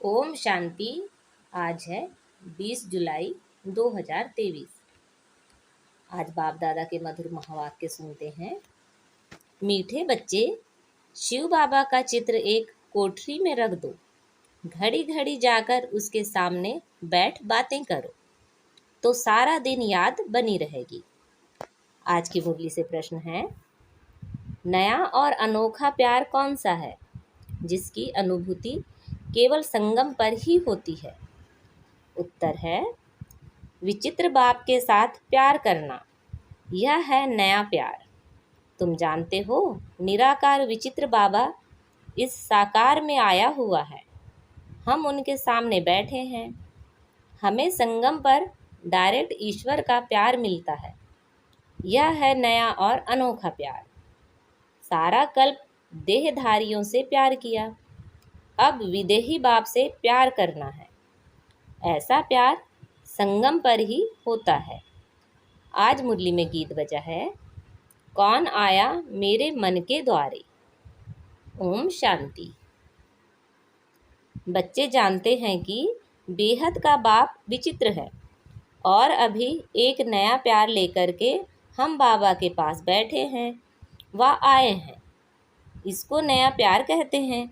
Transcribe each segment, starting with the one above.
ओम शांति। आज है 20 जुलाई 2023। आज बाप दादा के मधुर महावाक्य सुनते हैं। मीठे बच्चे, शिव बाबा का चित्र एक कोठरी में रख दो। घड़ी घड़ी जाकर उसके सामने बैठ बातें करो तो सारा दिन याद बनी रहेगी। आज की मुरली से प्रश्न है, नया और अनोखा प्यार कौन सा है जिसकी अनुभूति केवल संगम पर ही होती है? उत्तर है, विचित्र बाप के साथ प्यार करना। यह है नया प्यार। तुम जानते हो, निराकार विचित्र बाबा इस साकार में आया हुआ है। हम उनके सामने बैठे हैं। हमें संगम पर डायरेक्ट ईश्वर का प्यार मिलता है। यह है नया और अनोखा प्यार। सारा कल्प देहधारियों से प्यार किया, अब विदेही बाप से प्यार करना है। ऐसा प्यार संगम पर ही होता है। आज मुरली में गीत बजा है, कौन आया मेरे मन के द्वारे। ओम शांति। बच्चे जानते हैं कि बेहद का बाप विचित्र है और अभी एक नया प्यार लेकर के हम बाबा के पास बैठे हैं, वह आए हैं। इसको नया प्यार कहते हैं।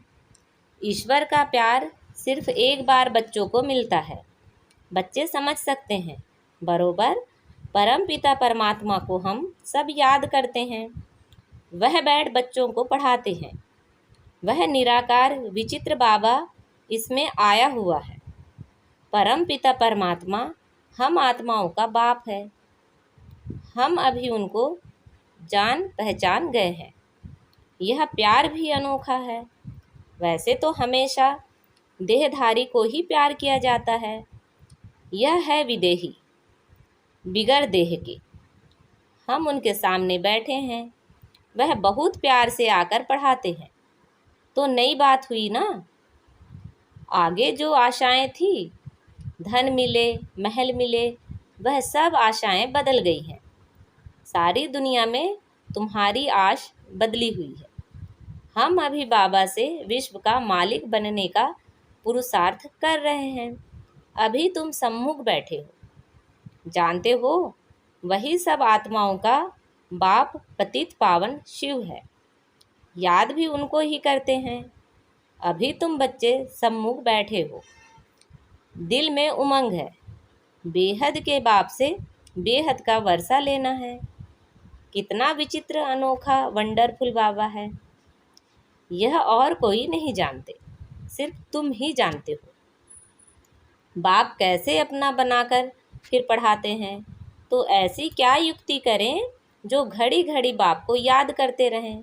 ईश्वर का प्यार सिर्फ एक बार बच्चों को मिलता है। बच्चे समझ सकते हैं बरोबर। परम पिता परमात्मा को हम सब याद करते हैं। वह बैठ बच्चों को पढ़ाते हैं। वह निराकार विचित्र बाबा इसमें आया हुआ है। परम पिता परमात्मा हम आत्माओं का बाप है। हम अभी उनको जान पहचान गए हैं। यह प्यार भी अनोखा है। वैसे तो हमेशा देहधारी को ही प्यार किया जाता है। यह है विदेही, बिगर देह के। हम उनके सामने बैठे हैं। वह बहुत प्यार से आकर पढ़ाते हैं। तो नई बात हुई ना। आगे जो आशाएं थी, धन मिले, महल मिले, वह सब आशाएं बदल गई हैं। सारी दुनिया में तुम्हारी आश बदली हुई है। हम अभी बाबा से विश्व का मालिक बनने का पुरुषार्थ कर रहे हैं। अभी तुम सम्मुख बैठे हो। जानते हो, वही सब आत्माओं का बाप पतित पावन शिव है। याद भी उनको ही करते हैं। अभी तुम बच्चे सम्मुख बैठे हो। दिल में उमंग है। बेहद के बाप से बेहद का वर्षा लेना है। कितना विचित्र अनोखा वंडरफुल बाबा है। यह और कोई नहीं जानते, सिर्फ तुम ही जानते हो। बाप कैसे अपना बनाकर फिर पढ़ाते हैं, तो ऐसी क्या युक्ति करें जो घड़ी घड़ी बाप को याद करते रहें।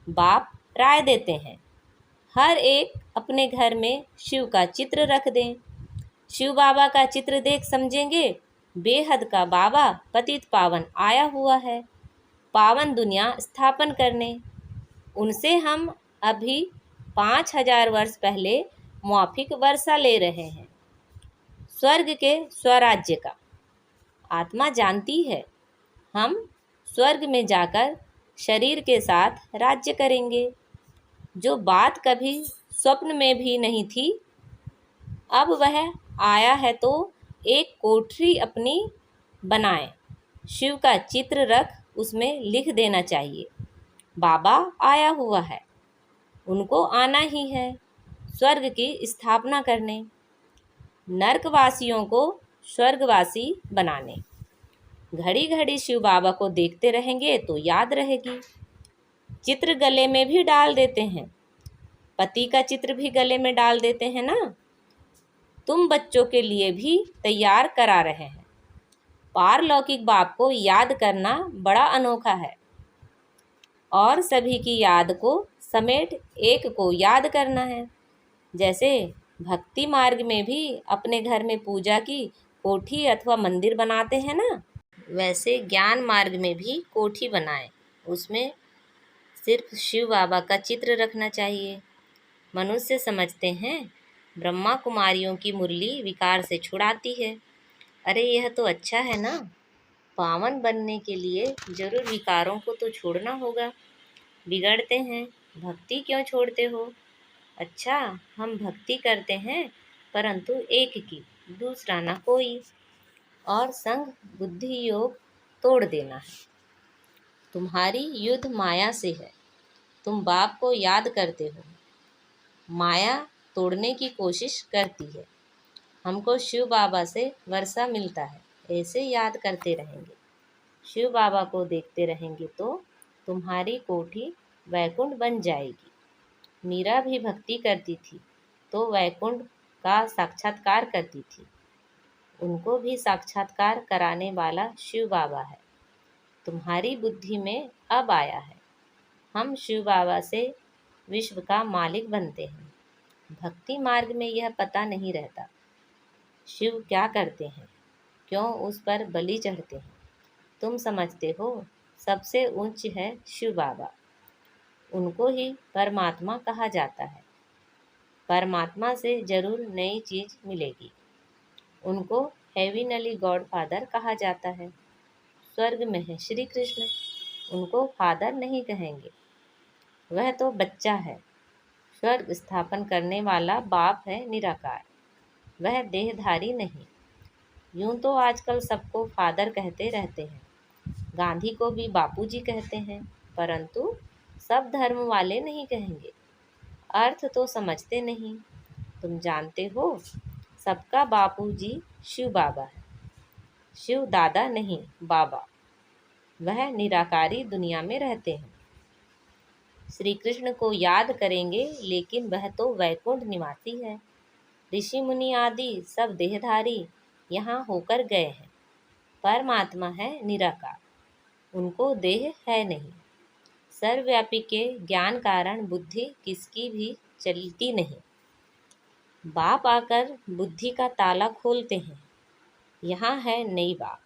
बाप राय देते हैं, हर एक अपने घर में शिव का चित्र रख दें। शिव बाबा का चित्र देख समझेंगे बेहद का बाबा पतित पावन आया हुआ है, पावन दुनिया स्थापन करने। उनसे हम अभी 5000 वर्ष पहले मौखिक वर्षा ले रहे हैं, स्वर्ग के स्वराज्य का। आत्मा जानती है, हम स्वर्ग में जाकर शरीर के साथ राज्य करेंगे। जो बात कभी स्वप्न में भी नहीं थी, अब वह आया है। तो एक कोठरी अपनी बनाए, शिव का चित्र रख उसमें लिख देना चाहिए, बाबा आया हुआ है। उनको आना ही है स्वर्ग की स्थापना करने, नरकवासियों को स्वर्गवासी बनाने। घड़ी घड़ी शिव बाबा को देखते रहेंगे तो याद रहेगी। चित्र गले में भी डाल देते हैं, पति का चित्र भी गले में डाल देते हैं ना। तुम बच्चों के लिए भी तैयार करा रहे हैं। पारलौकिक बाप को याद करना बड़ा अनोखा है और सभी की याद को समेट एक को याद करना है। जैसे भक्ति मार्ग में भी अपने घर में पूजा की कोठी अथवा मंदिर बनाते हैं ना, वैसे ज्ञान मार्ग में भी कोठी बनाएं। उसमें सिर्फ शिव बाबा का चित्र रखना चाहिए। मनुष्य समझते हैं ब्रह्मा कुमारियों की मुरली विकार से छुड़ाती है। अरे यह तो अच्छा है ना। पावन बनने के लिए जरूर विकारों को तो छोड़ना होगा। बिगड़ते हैं, भक्ति क्यों छोड़ते हो? अच्छा, हम भक्ति करते हैं परंतु एक की, दूसरा ना कोई, और संग बुद्धि योग तोड़ देना है। तुम्हारी युद्ध माया से है, तुम बाप को याद करते हो, माया तोड़ने की कोशिश करती है। हमको शिव बाबा से वर्षा मिलता है, ऐसे याद करते रहेंगे। शिव बाबा को देखते रहेंगे तो तुम्हारी कोठी वैकुंठ बन जाएगी। मीरा भी भक्ति करती थी तो वैकुंठ का साक्षात्कार करती थी। उनको भी साक्षात्कार कराने वाला शिव बाबा है। तुम्हारी बुद्धि में अब आया है, हम शिव बाबा से विश्व का मालिक बनते हैं। भक्ति मार्ग में यह पता नहीं रहता शिव क्या करते हैं, क्यों उस पर बलि चढ़ते हैं। तुम समझते हो सबसे ऊंच है शिव बाबा, उनको ही परमात्मा कहा जाता है। परमात्मा से जरूर नई चीज मिलेगी। उनको हेविनली गॉड फादर कहा जाता है। स्वर्ग में है श्री कृष्ण, उनको फादर नहीं कहेंगे, वह तो बच्चा है। स्वर्ग स्थापन करने वाला बाप है निराकार, वह देहधारी नहीं। यूं तो आजकल सबको फादर कहते रहते हैं, गांधी को भी बापूजी कहते हैं, परंतु सब धर्म वाले नहीं कहेंगे। अर्थ तो समझते नहीं। तुम जानते हो सबका बापूजी शिव बाबा है। शिव दादा नहीं, बाबा। वह निराकारी दुनिया में रहते हैं। श्री कृष्ण को याद करेंगे लेकिन वह तो वैकुंठ निवासी है। ऋषि मुनि आदि सब देहधारी यहाँ होकर गए हैं। परमात्मा है निराकार, उनको देह है नहीं। सर्वव्यापी के ज्ञान कारण बुद्धि किसकी भी चलती नहीं। बाप आकर बुद्धि का ताला खोलते हैं। यहाँ है नई बात।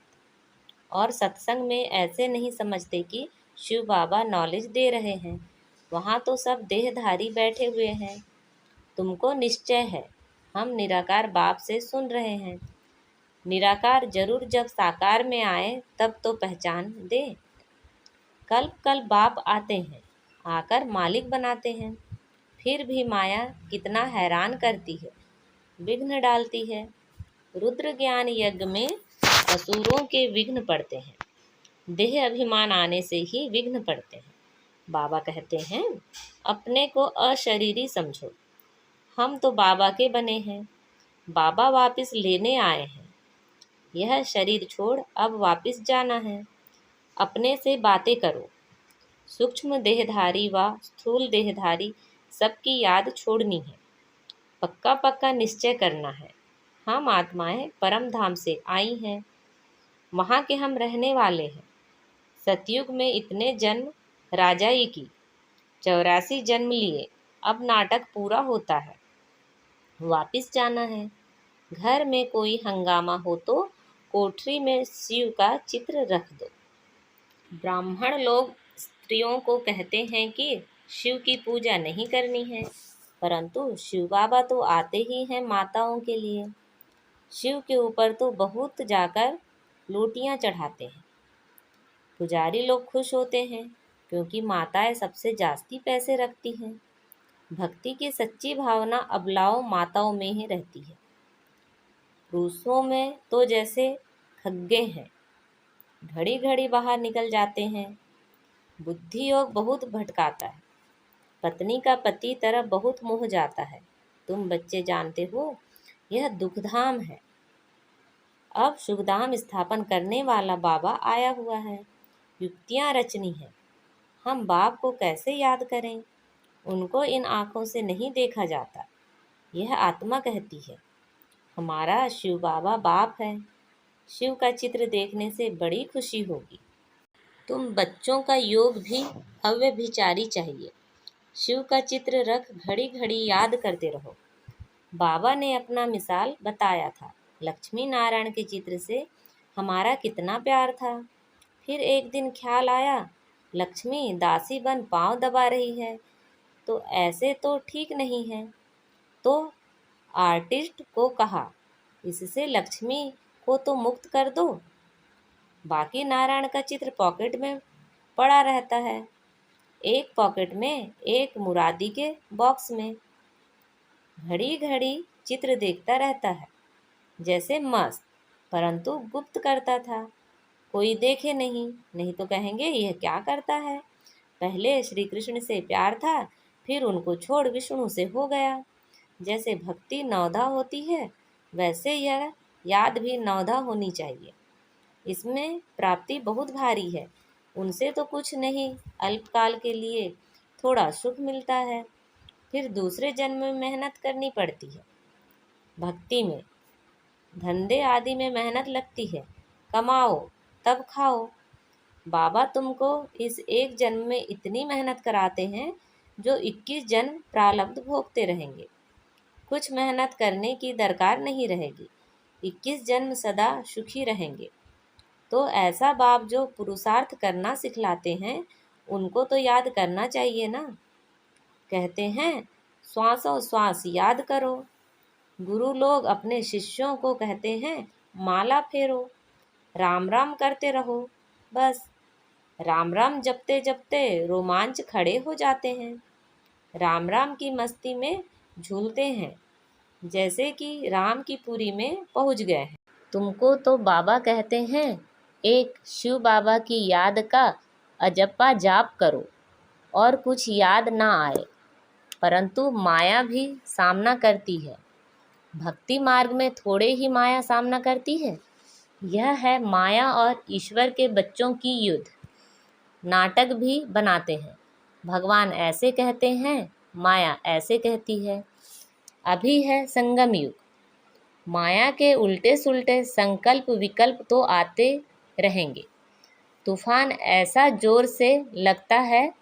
और सत्संग में ऐसे नहीं समझते कि शिव बाबा नॉलेज दे रहे हैं, वहाँ तो सब देहधारी बैठे हुए हैं। तुमको निश्चय है हम निराकार बाप से सुन रहे हैं। निराकार जरूर जब साकार में आए तब तो पहचान दे। कल्प कल्प बाप आते हैं, आकर मालिक बनाते हैं। फिर भी माया कितना हैरान करती है, विघ्न डालती है। रुद्र ज्ञान यज्ञ में असुरों के विघ्न पड़ते हैं, देह अभिमान आने से ही विघ्न पड़ते हैं। बाबा कहते हैं अपने को अशरीरी समझो, हम तो बाबा के बने हैं। बाबा वापस लेने आए हैं। यह शरीर छोड़ अब वापस जाना है। अपने से बातें करो। सूक्ष्म देहधारी व स्थूल देहधारी सबकी याद छोड़नी है। पक्का पक्का निश्चय करना है, हम आत्माएं परम धाम से आई हैं, वहाँ के हम रहने वाले हैं। सतयुग में इतने जन्म राजाई की, 84 जन्म लिए, अब नाटक पूरा होता है, वापिस जाना है। घर में कोई हंगामा हो तो कोठरी में शिव का चित्र रख दो। ब्राह्मण लोग स्त्रियों को कहते हैं कि शिव की पूजा नहीं करनी है, परंतु शिव बाबा तो आते ही हैं माताओं के लिए। शिव के ऊपर तो बहुत जाकर लोटियां चढ़ाते हैं। पुजारी लोग खुश होते हैं क्योंकि माताएं सबसे जास्ती पैसे रखती हैं। भक्ति की सच्ची भावना अबलाओं माताओं में ही रहती है। रूसों में तो जैसे खग्गे हैं, घड़ी घड़ी बाहर निकल जाते हैं। बुद्धि योग बहुत भटकाता है। पत्नी का पति तरफ बहुत मोह जाता है। तुम बच्चे जानते हो यह दुखधाम है। अब शुभधाम स्थापन करने वाला बाबा आया हुआ है। युक्तियाँ रचनी है। हम बाप को कैसे याद करें, उनको इन आँखों से नहीं देखा जाता। यह आत्मा कहती है हमारा शिव बाबा बाप है। शिव का चित्र देखने से बड़ी खुशी होगी। तुम बच्चों का योग भी अव्यभिचारी चाहिए। शिव का चित्र रख घड़ी घड़ी याद करते रहो। बाबा ने अपना मिसाल बताया था। लक्ष्मी नारायण के चित्र से हमारा कितना प्यार था। फिर एक दिन ख्याल आया लक्ष्मी दासी बन पाँव दबा रही है, तो ऐसे तो ठीक नहीं है। तो आर्टिस्ट को कहा इससे लक्ष्मी को तो मुक्त कर दो। बाकी नारायण का चित्र पॉकेट में पड़ा रहता है, एक पॉकेट में एक मुरादी के बॉक्स में। घड़ी घड़ी चित्र देखता रहता है, जैसे मस्त, परंतु गुप्त करता था। कोई देखे नहीं, नहीं तो कहेंगे यह क्या करता है। पहले श्री कृष्ण से प्यार था, फिर उनको छोड़ विष्णु से हो गया। जैसे भक्ति नवधा होती है, वैसे यह याद भी नवधा होनी चाहिए। इसमें प्राप्ति बहुत भारी है, उनसे तो कुछ नहीं, अल्पकाल के लिए थोड़ा सुख मिलता है, फिर दूसरे जन्म में मेहनत करनी पड़ती है। भक्ति में, धंधे आदि में मेहनत लगती है, कमाओ तब खाओ। बाबा तुमको इस एक जन्म में इतनी मेहनत कराते हैं जो 21 जन्म प्रारब्ध भोगते रहेंगे। कुछ मेहनत करने की दरकार नहीं रहेगी, 21 जन्म सदा सुखी रहेंगे। तो ऐसा बाप जो पुरुषार्थ करना सिखलाते हैं, उनको तो याद करना चाहिए ना। कहते हैं श्वासों श्वास याद करो। गुरु लोग अपने शिष्यों को कहते हैं माला फेरो, राम राम करते रहो। बस राम राम जपते जपते रोमांच खड़े हो जाते हैं, राम राम की मस्ती में झूलते हैं, जैसे कि राम की पुरी में पहुंच गए हैं। तुमको तो बाबा कहते हैं एक शिव बाबा की याद का अजप्पा जाप करो और कुछ याद ना आए, परंतु माया भी सामना करती है। भक्ति मार्ग में थोड़े ही माया सामना करती है। यह है माया और ईश्वर के बच्चों की युद्ध। नाटक भी बनाते हैं, भगवान ऐसे कहते हैं, माया ऐसे कहती है। अभी है संगम युग। माया के उल्टे सुल्टे संकल्प विकल्प तो आते रहेंगे। तूफान ऐसा जोर से लगता है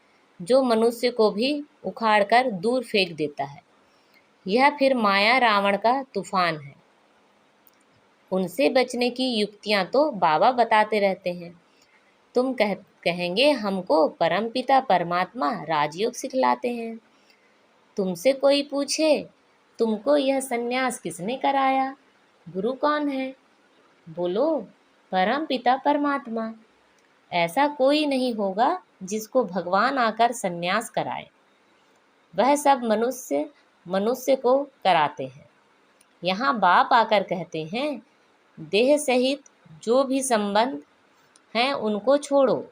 जो मनुष्य को भी उखाड़कर दूर फेंक देता है। यह फिर माया रावण का तूफान है। उनसे बचने की युक्तियां तो बाबा बताते रहते हैं। तुम कहेंगे हमको परमपिता परमात्मा राजयोग सिखलाते हैं। तुमसे कोई पूछे तुमको यह सन्यास किसने कराया, गुरु कौन है? बोलो परमपिता परमात्मा। ऐसा कोई नहीं होगा जिसको भगवान आकर सन्यास कराए। वह सब मनुष्य को कराते हैं। यहाँ बाप आकर कहते हैं देह सहित जो भी संबंध हैं उनको छोड़ो,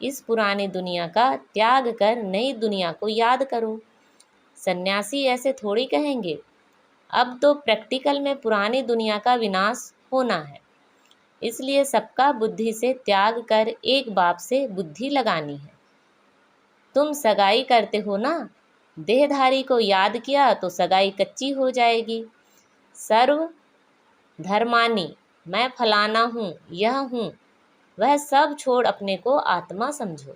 इस पुरानी दुनिया का त्याग कर नई दुनिया को याद करो। सन्यासी ऐसे थोड़ी कहेंगे। अब तो प्रैक्टिकल में पुरानी दुनिया का विनाश होना है, इसलिए सबका बुद्धि से त्याग कर एक बाप से बुद्धि लगानी है। तुम सगाई करते हो ना, देहधारी को याद किया तो सगाई कच्ची हो जाएगी। सर्व धर्मानी, मैं फलाना हूँ, यह हूँ, वह सब छोड़ अपने को आत्मा समझो।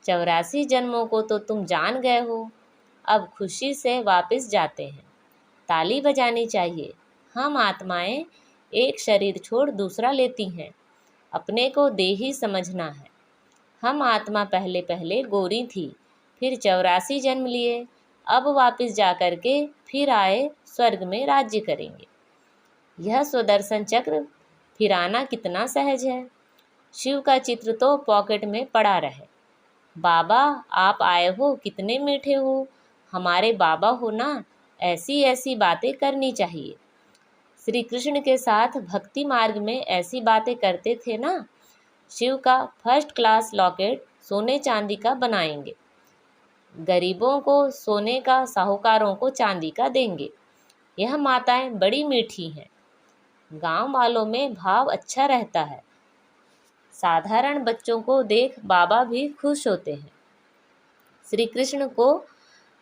84 जन्मों को तो तुम जान गए हो, अब खुशी से वापस जाते हैं। ताली बजानी चाहिए। हम आत्माएं एक शरीर छोड़ दूसरा लेती हैं, अपने को देही समझना है। हम आत्मा पहले पहले गोरी थी, फिर 84 जन्म लिए, अब वापस जा कर के फिर आए स्वर्ग में राज्य करेंगे। यह सुदर्शन चक्र फिराना कितना सहज है। शिव का चित्र तो पॉकेट में पड़ा रहे। बाबा आप आए हो, कितने मीठे हो, हमारे बाबा हो ना, ऐसी ऐसी बातें करनी चाहिए। श्री कृष्ण के साथ भक्ति मार्ग में ऐसी बातें करते थे ना। शिव का फर्स्ट क्लास लॉकेट सोने चांदी का बनाएंगे, गरीबों को सोने का, साहूकारों को चांदी का देंगे। यह माताएं बड़ी मीठी हैं। गांव वालों में भाव अच्छा रहता है। साधारण बच्चों को देख बाबा भी खुश होते हैं। श्री कृष्ण को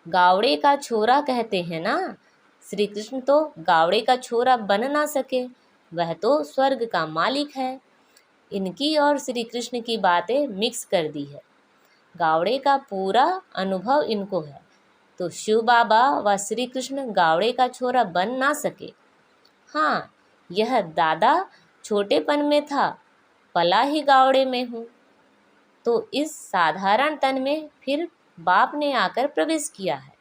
गावड़े का छोरा कहते हैं ना। श्री कृष्ण तो गावड़े का छोरा बन ना सके, वह तो स्वर्ग का मालिक है। इनकी और श्री कृष्ण की बातें मिक्स कर दी है। गावड़े का पूरा अनुभव इनको है, तो शिव बाबा व श्री कृष्ण गावड़े का छोरा बन ना सके। हाँ, यह दादा छोटेपन में था, पला ही गावड़े में हूँ, तो इस साधारण तन में फिर बाप ने आकर प्रवेश किया है।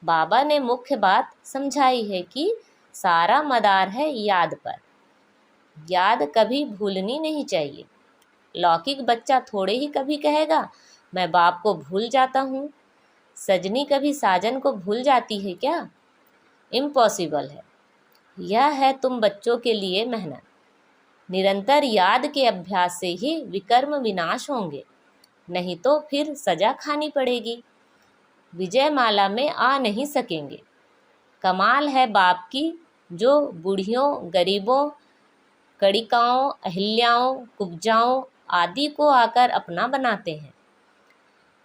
बाबा ने मुख्य बात समझाई है कि सारा मदार है याद पर। याद कभी भूलनी नहीं चाहिए। लौकिक बच्चा थोड़े ही कभी कहेगा मैं बाप को भूल जाता हूँ। सजनी कभी साजन को भूल जाती है क्या? इम्पॉसिबल है। यह है तुम बच्चों के लिए मेहनत। निरंतर याद के अभ्यास से ही विकर्म विनाश होंगे, नहीं तो फिर सजा खानी पड़ेगी। विजयमाला में आ नहीं सकेंगे। कमाल है बाप की, जो बूढ़ियों, गरीबों, कड़िकाओं, अहिल्याओं, कुब्जाओं आदि को आकर अपना बनाते हैं।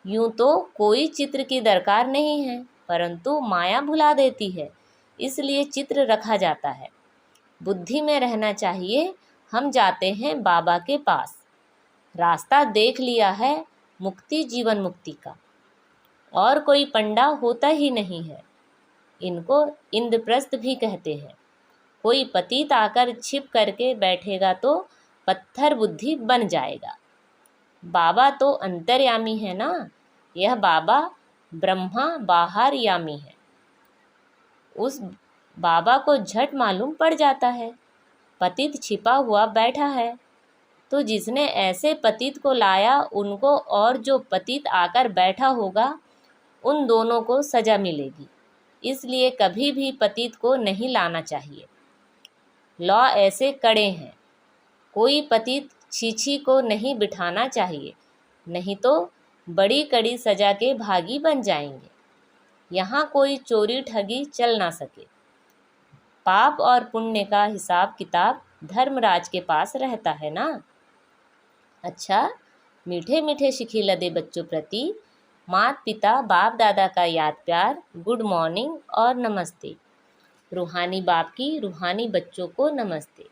यूं तो कोई चित्र की दरकार नहीं है, परंतु माया भुला देती है, इसलिए चित्र रखा जाता है। बुद्धि में रहना चाहिए। हम जाते हैं बाबा के पास। रास्ता देख लिया है मुक्ति, जीवन मुक्ति का। और कोई पंडा होता ही नहीं है। इनको इंद्रप्रस्थ भी कहते हैं। कोई पतित आकर छिप करके बैठेगा तो पत्थर बुद्धि बन जाएगा। बाबा तो अंतर्यामी है ना। यह बाबा ब्रह्मा बाहर यामी है। उस बाबा को झट मालूम पड़ जाता है पतित छिपा हुआ बैठा है। तो जिसने ऐसे पतित को लाया, उनको और जो पतित आकर बैठा होगा, उन दोनों को सजा मिलेगी। इसलिए कभी भी पतित को नहीं लाना चाहिए। लॉ ऐसे कड़े हैं। कोई पतित छीछी को नहीं बिठाना चाहिए, नहीं तो बड़ी कड़ी सजा के भागी बन जाएंगे। यहाँ कोई चोरी ठगी चल ना सके। पाप और पुण्य का हिसाब किताब धर्मराज के पास रहता है ना। अच्छा, मीठे मीठे शिखिलदे बच्चों प्रति माता पिता बाप दादा का याद प्यार, गुड मॉर्निंग और नमस्ते। रूहानी बाप की रूहानी बच्चों को नमस्ते।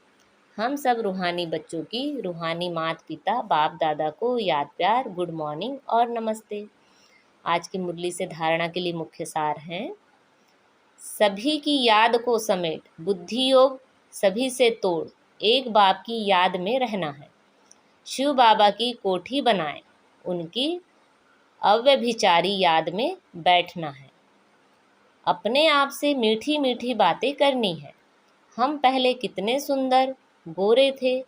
हम सब रूहानी बच्चों की रूहानी माता पिता बाप दादा को याद प्यार, गुड मॉर्निंग और नमस्ते। आज की मुरली से धारणा के लिए मुख्य सार हैं। सभी की याद को समेट, बुद्धि योग सभी से तोड़, एक बाप की याद में रहना है। शिव बाबा की कोठी बनाएं, उनकी अव्यभिचारी याद में बैठना है। अपने आप से मीठी मीठी बातें करनी है। हम पहले कितने सुंदर गोरे थे,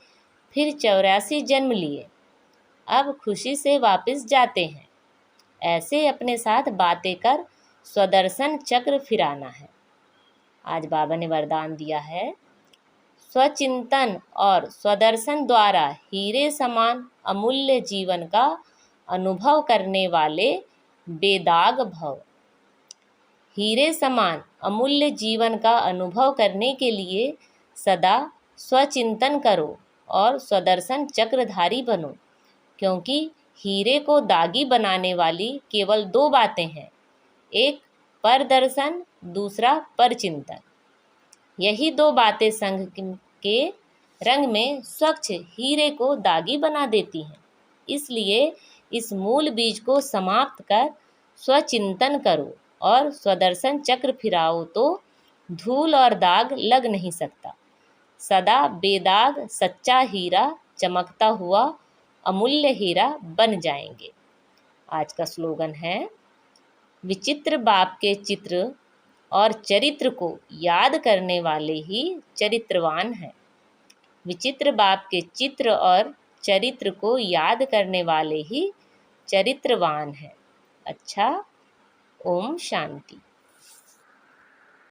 फिर 84 जन्म लिए, अब खुशी से वापस जाते हैं। ऐसे अपने साथ बातें कर स्वदर्शन चक्र फिराना है। आज बाबा ने वरदान दिया है, स्वचिंतन और स्वदर्शन द्वारा हीरे समान अमूल्य जीवन का अनुभव करने वाले बेदाग भव। हीरे समान अमूल्य जीवन का अनुभव करने के लिए सदा स्वचिंतन करो और स्वदर्शन चक्रधारी बनो, क्योंकि हीरे को दागी बनाने वाली केवल 2 बातें हैं, एक परदर्शन, दूसरा परचिंतन। यही 2 बातें संग के रंग में स्वच्छ हीरे को दागी बना देती हैं। इसलिए इस मूल बीज को समाप्त कर स्वचिंतन करो और स्वदर्शन चक्र फिराओ, तो धूल और दाग लग नहीं सकता। सदा बेदाग सच्चा हीरा चमकता हुआ अमूल्य हीरा बन जाएंगे। आज का स्लोगन है, विचित्र बाप के चित्र और चरित्र को याद करने वाले ही चरित्रवान हैं। विचित्र बाप के चित्र और चरित्र को याद करने वाले ही चरित्रवान हैं। अच्छा, ओम शांति।